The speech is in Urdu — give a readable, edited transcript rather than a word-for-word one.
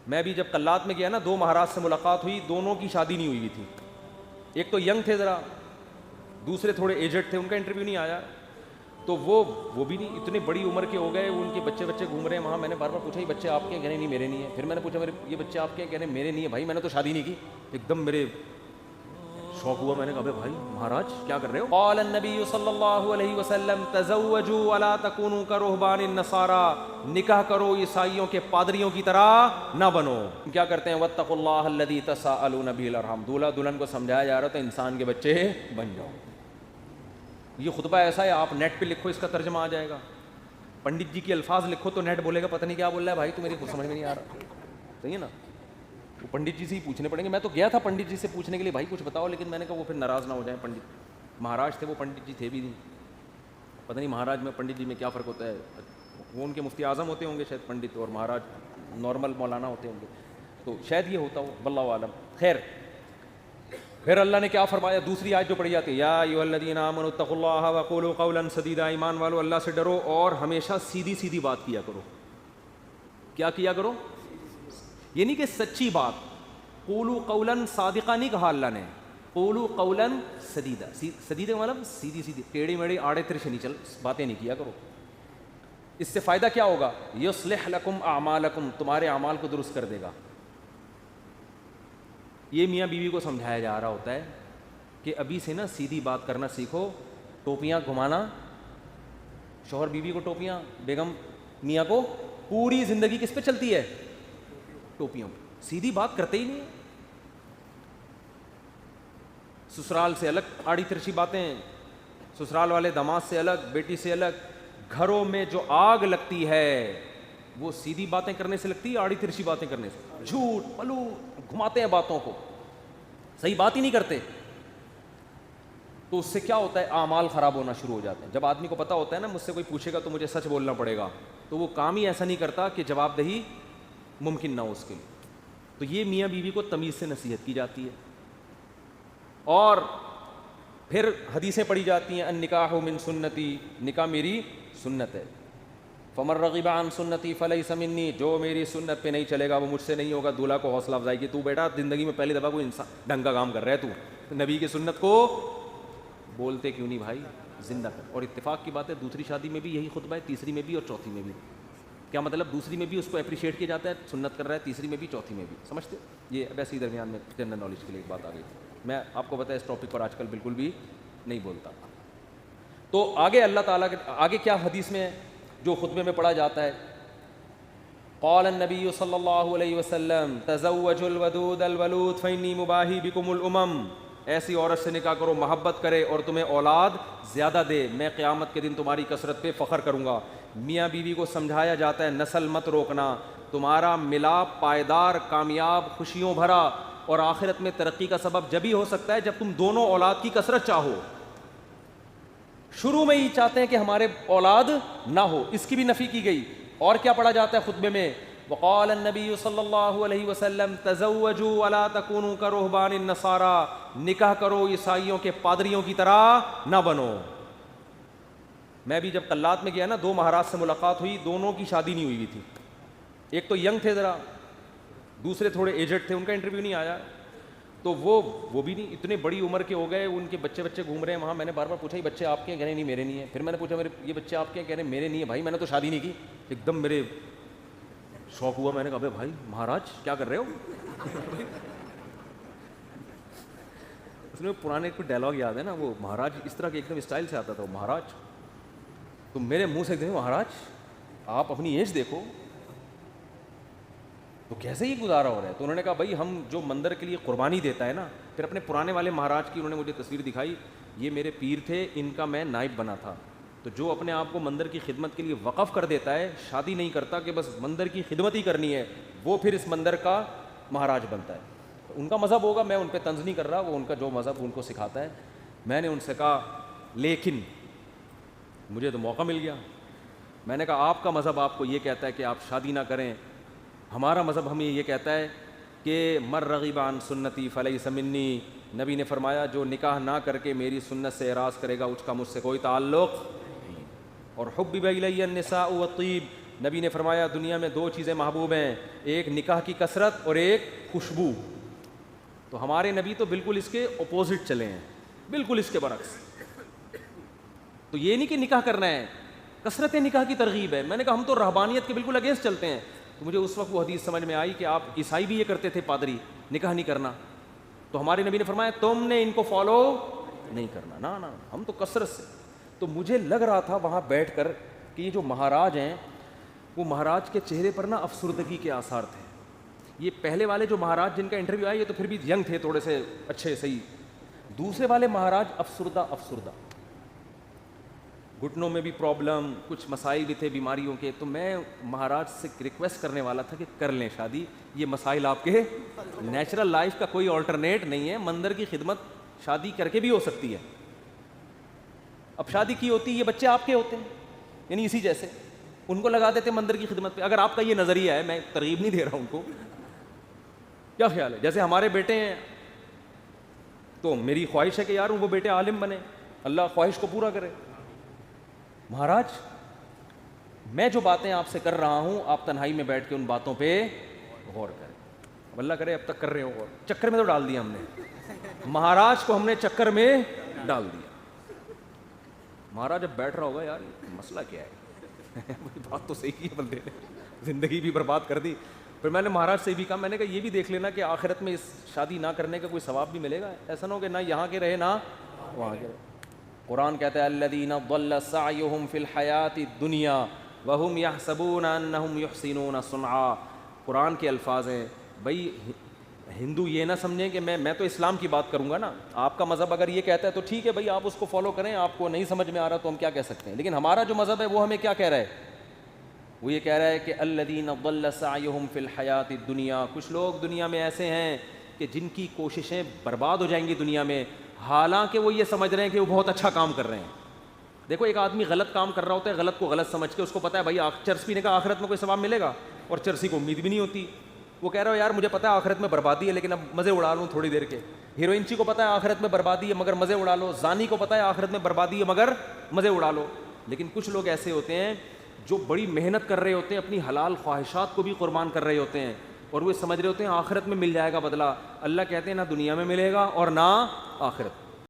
میں بھی جب قلات میں گیا نا، 2 مہاراج سے ملاقات ہوئی، دونوں کی شادی نہیں ہوئی تھی. ایک تو ینگ تھے ذرا، دوسرے تھوڑے ایجڈ تھے، ان کا انٹرویو نہیں آیا. تو وہ بھی نہیں، اتنے بڑی عمر کے ہو گئے، ان کے بچے گھوم رہے ہیں وہاں. میں نے بار بار پوچھا یہ بچے آپ کے ہیں؟ کہنے نہیں میرے نہیں ہیں. پھر میں نے پوچھا یہ بچے آپ کے ہیں؟ کہنے میرے نہیں ہیں. بھائی میں نے تو شادی نہیں کی. ایک دم میرے شوق ہوا. میں نے کہا بھائی مہاراج کیا کر رہے ہو؟ قال النبی صلی اللہ علیہ وسلم تزوجوا ولا تکونوا کرہبان النصارى، نکاح کرو عیسائیوں کے پادریوں کی طرح نہ بنو. کیا کرتے ہیں؟ واتقوا اللہ الذی تساءلون به الارحام. دولہا دلہن کو سمجھایا جا رہا تھا انسان کے بچے بن جاؤ. یہ خطبہ ایسا ہے، آپ نیٹ پہ لکھو اس کا ترجمہ آ جائے گا. پنڈت جی کے الفاظ لکھو تو نیٹ بولے گا پتہ نہیں کیا بول رہا ہے بھائی، تو میری کچھ سمجھ میں نہیں آ رہا. صحیح ہے نا؟ وہ پنڈت جی سے ہی پوچھنے پڑیں گے. میں تو گیا تھا پنڈت جی سے پوچھنے کے لیے بھائی کچھ بتاؤ، لیکن میں نے کہا وہ پھر ناراض نہ ہو جائیں. پنڈت مہاراج تھے، وہ پنڈت جی تھے بھی نہیں. پتہ نہیں مہاراج میں پنڈت جی میں کیا فرق ہوتا ہے. وہ ان کے مفتی اعظم ہوتے ہوں گے شاید پنڈت، اور مہاراج نارمل مولانا ہوتے ہوں گے، تو شاید یہ ہوتا ہو، واللہ عالم. خیر، پھر اللہ نے کیا فرمایا؟ دوسری آیت جو پڑھی جاتی ہے، یا ایھا الذین آمنوا اتقوا اللہ وقولوا قولا سدیدا. ایمان والو اللہ سے ڈرو اور ہمیشہ سیدھی سیدھی بات کیا کرو. کیا کیا کرو؟ یہ نہیں کہ سچی بات. قولوا قولا صادقا نہیں کہا اللہ نے، قولوا قولا سدیدا. سدیدا کا مطلب سیدھی سیدھی، ٹیڑھی میڑھی آڑے ترچھے نہیں باتیں نہیں کیا کرو. اس سے فائدہ کیا ہوگا؟ یصلح لکم اعمالکم، تمہارے اعمال کو درست کر دے گا. یہ میاں بیوی کو سمجھایا جا رہا ہوتا ہے کہ ابھی سے نا سیدھی بات کرنا سیکھو. ٹوپیاں گھمانا، شوہر بیوی کو ٹوپیاں، بیگم میاں کو، پوری زندگی کس پہ چلتی ہے؟ ٹوپیوں پہ. سیدھی بات کرتے ہی نہیں. سسرال سے الگ آڑی ترچھی باتیں، سسرال والے داماد سے الگ، بیٹی سے الگ. گھروں میں جو آگ لگتی ہے وہ سیدھی باتیں کرنے سے لگتی ہے، آڑی ترچھی باتیں کرنے سے. جھوٹ پلو گھماتے ہیں باتوں کو، صحیح بات ہی نہیں کرتے. تو اس سے کیا ہوتا ہے؟ اعمال خراب ہونا شروع ہو جاتے ہیں. جب آدمی کو پتہ ہوتا ہے نا مجھ سے کوئی پوچھے گا تو مجھے سچ بولنا پڑے گا، تو وہ کام ہی ایسا نہیں کرتا کہ جواب دہی ممکن نہ ہو اس کے لیے. تو یہ میاں بیوی کو تمیز سے نصیحت کی جاتی ہے. اور پھر حدیثیں پڑھی جاتی ہیں، النکاح من سنتی، نکاح میری سنت ہے. فمن رغب عن سنتی فلیس منی، جو میری سنت پہ نہیں چلے گا وہ مجھ سے نہیں ہوگا. دولہا کو حوصلہ افزائی کی، تو بیٹا زندگی میں پہلی دفعہ کوئی انسان ڈھنگ کا کام کر رہا ہے، تو نبی کی سنت کو بولتے کیوں نہیں بھائی، زندہ کر. اور اتفاق کی بات ہے دوسری شادی میں بھی یہی خطبہ ہے، تیسری میں بھی اور چوتھی میں بھی. کیا مطلب؟ دوسری میں بھی اس کو اپریشیٹ کیا جاتا ہے، سنت کر رہا ہے، تیسری میں بھی چوتھی میں بھی. سمجھتے؟ یہ ویسے ہی درمیان میں جنرل نالج کے لیے ایک بات آ گئی. میں آپ کو پتہ ہے اس ٹاپک پر آج کل بالکل بھی نہیں بولتا. تو آگے اللہ تعالیٰ کے آگے کیا حدیث میں جو خطبے میں پڑھا جاتا ہے؟ قال النبی صلی اللہ علیہ وسلم تزوجوا الودود الولود فإنی مباہی بکم الامم. ایسی عورت سے نکاح کرو محبت کرے اور تمہیں اولاد زیادہ دے، میں قیامت کے دن تمہاری کثرت پہ فخر کروں گا. میاں بیوی کو سمجھایا جاتا ہے نسل مت روکنا، تمہارا ملاپ پائیدار، کامیاب، خوشیوں بھرا اور آخرت میں ترقی کا سبب جبھی ہو سکتا ہے جب تم دونوں اولاد کی کثرت چاہو. شروع میں ہی چاہتے ہیں کہ ہمارے اولاد نہ ہو، اس کی بھی نفی کی گئی. اور کیا پڑھا جاتا ہے خطبے میں؟ وقال النبی صلی اللہ علیہ وسلم تزوجوا ولا تکونوا کرہبان النصارى، نکاح کرو عیسائیوں کے پادریوں کی طرح نہ بنو. میں بھی جب قلات میں گیا نا، 2 مہاراج سے ملاقات ہوئی، دونوں کی شادی نہیں ہوئی تھی. ایک تو ینگ تھے ذرا، دوسرے تھوڑے ایجڈ تھے، ان کا انٹرویو نہیں آیا. تو وہ بھی نہیں، اتنے بڑی عمر کے ہو گئے، ان کے بچے گھوم رہے ہیں وہاں. میں نے بار بار پوچھا یہ بچے آپ کے ہیں؟ کہنے نہیں میرے نہیں ہیں. پھر میں نے پوچھا یہ بچے آپ کے ہیں؟ کہنے میرے نہیں ہیں. بھائی میں نے تو شادی نہیں کی. ایک دم میرے شوق ہوا. میں نے کہا بھائی مہاراج کیا کر رہے ہو؟ اس میں پرانے کوئی ڈائلاگ یاد ہے نا، وہ مہاراج اس طرح کے ایک دم اسٹائل سے آتا تھا، مہاراج. تو میرے منہ سے مہاراج آپ اپنی ایج دیکھو تو کیسے ہی گزارا ہو رہا ہے. تو انہوں نے کہا بھائی ہم جو مندر کے لیے قربانی دیتا ہے نا. پھر اپنے پرانے والے مہاراج کی انہوں نے مجھے تصویر دکھائی، یہ میرے پیر تھے، ان کا میں نائب بنا تھا. تو جو اپنے آپ کو مندر کی خدمت کے لیے وقف کر دیتا ہے، شادی نہیں کرتا کہ بس مندر کی خدمت ہی کرنی ہے، وہ پھر اس مندر کا مہاراج بنتا ہے. ان کا مذہب ہوگا، میں ان پہ طنز نہیں کر رہا، وہ ان کا جو مذہب ان کو سکھاتا ہے. میں نے ان سے کہا لیکن مجھے تو موقع مل گیا. میں نے کہا آپ کا مذہب آپ کو یہ کہتا ہے کہ آپ شادی نہ کریں، ہمارا مذہب ہمیں یہ کہتا ہے کہ من رغب عن سنتی فلیس منی. نبی نے فرمایا جو نکاح نہ کر کے میری سنت سے اعراض کرے گا اس کا مجھ سے کوئی تعلق نہیں. اور حبب الی النساء والطیب، نبی نے فرمایا دنیا میں 2 چیزیں محبوب ہیں, ایک نکاح کی کثرت اور ایک خوشبو. تو ہمارے نبی تو بالکل اس کے اپوزٹ چلے ہیں, بالکل اس کے برعکس. تو یہ نہیں کہ نکاح کرنا ہے, کثرت نکاح کی ترغیب ہے. میں نے کہا ہم تو رہبانیت کے بالکل اگینسٹ چلتے ہیں. تو مجھے اس وقت وہ حدیث سمجھ میں آئی کہ آپ عیسائی بھی یہ کرتے تھے, پادری, نکاح نہیں کرنا. تو ہمارے نبی نے فرمایا تم نے ان کو فالو نہیں کرنا, نا ہم تو کثرت سے. تو مجھے لگ رہا تھا وہاں بیٹھ کر کہ یہ جو مہاراج ہیں وہ مہاراج کے چہرے پر نا افسردگی کے آثار تھے. یہ پہلے والے جو مہاراج جن کا انٹرویو آیا یہ تو پھر بھی ینگ تھے, تھوڑے سے اچھے صحیح. دوسرے والے مہاراج افسردہ, گھٹنوں میں بھی پرابلم, کچھ مسائل بھی تھے بیماریوں کے. تو میں مہاراج سے ریکویسٹ کرنے والا تھا کہ کر لیں شادی, یہ مسائل آپ کے نیچرل لائف کا کوئی آلٹرنیٹ نہیں ہے. مندر کی خدمت شادی کر کے بھی ہو سکتی ہے. اب شادی کی ہوتی, یہ بچے آپ کے ہوتے ہیں, یعنی اسی جیسے ان کو لگا دیتے مندر کی خدمت پہ. اگر آپ کا یہ نظریہ ہے, میں ترغیب نہیں دے رہا ان کو, کیا خیال ہے؟ جیسے ہمارے بیٹے ہیں تو میری خواہش ہے کہ یار وہ بیٹے عالم بنے, اللہ خواہش کو پورا کرے. مہاراج میں جو باتیں آپ سے کر رہا ہوں آپ تنہائی میں بیٹھ کے ان باتوں پہ غور کریں. اب اللہ کرے اب تک کر رہے ہو غور. چکر میں تو ڈال دیا ہم نے, مہاراج کو ہم نے چکر میں ڈال دیا. مہاراج اب بیٹھ رہا ہوگا یار مسئلہ کیا ہے, بات تو صحیح کی ہے بندے نے, زندگی بھی برباد کر دی. پھر میں نے مہاراج سے بھی کہا, میں نے کہا یہ بھی دیکھ لینا کہ آخرت میں اس شادی نہ کرنے کا کوئی ثواب بھی ملے گا. ایسا نہ ہو کہ نہ یہاں کے رہے نہ وہاں کے رہے. قرآن کہتا ہے الذین ضل سعیہم فی الحیاۃ الدنیا وہم یحسبون انہم یحسنون صنعا. قرآن کے الفاظ ہیں. بھائی ہندو یہ نہ سمجھیں کہ میں تو اسلام کی بات کروں گا نا, آپ کا مذہب اگر یہ کہتا ہے تو ٹھیک ہے بھائی آپ اس کو فالو کریں, آپ کو نہیں سمجھ میں آ رہا تو ہم کیا کہہ سکتے ہیں. لیکن ہمارا جو مذہب ہے وہ ہمیں کیا کہہ رہا ہے, وہ یہ کہہ رہا ہے کہ الذین ضل سعیہم فی الحیاۃ الدنیا. کچھ لوگ دنیا میں ایسے ہیں کہ جن کی کوششیں برباد ہو جائیں گی دنیا میں, حالانکہ وہ یہ سمجھ رہے ہیں کہ وہ بہت اچھا کام کر رہے ہیں. دیکھو ایک آدمی غلط کام کر رہا ہوتا ہے, غلط کو غلط سمجھ کے, اس کو پتا ہے بھائی چرس پینے کا آخرت میں کوئی ثواب ملے گا, اور چرسی کو امید بھی نہیں ہوتی. وہ کہہ رہا ہو یار مجھے پتا ہے آخرت میں بربادی ہے لیکن اب مزے اڑا لوں تھوڑی دیر کے. ہیروئنچی کو پتا ہے آخرت میں بربادی ہے مگر مزے اڑا لو. زانی کو پتا ہے آخرت میں بربادی ہے مگر مزے اڑا لو. لیکن کچھ لوگ ایسے ہوتے ہیں جو بڑی محنت کر رہے ہوتے ہیں, اپنی حلال خواہشات کو بھی قربان کر رہے ہوتے ہیں, اور وہ سمجھ رہے ہوتے ہیں آخرت میں مل جائے گا بدلہ. اللہ کہتے ہیں نہ دنیا میں ملے گا اور نہ آخرت.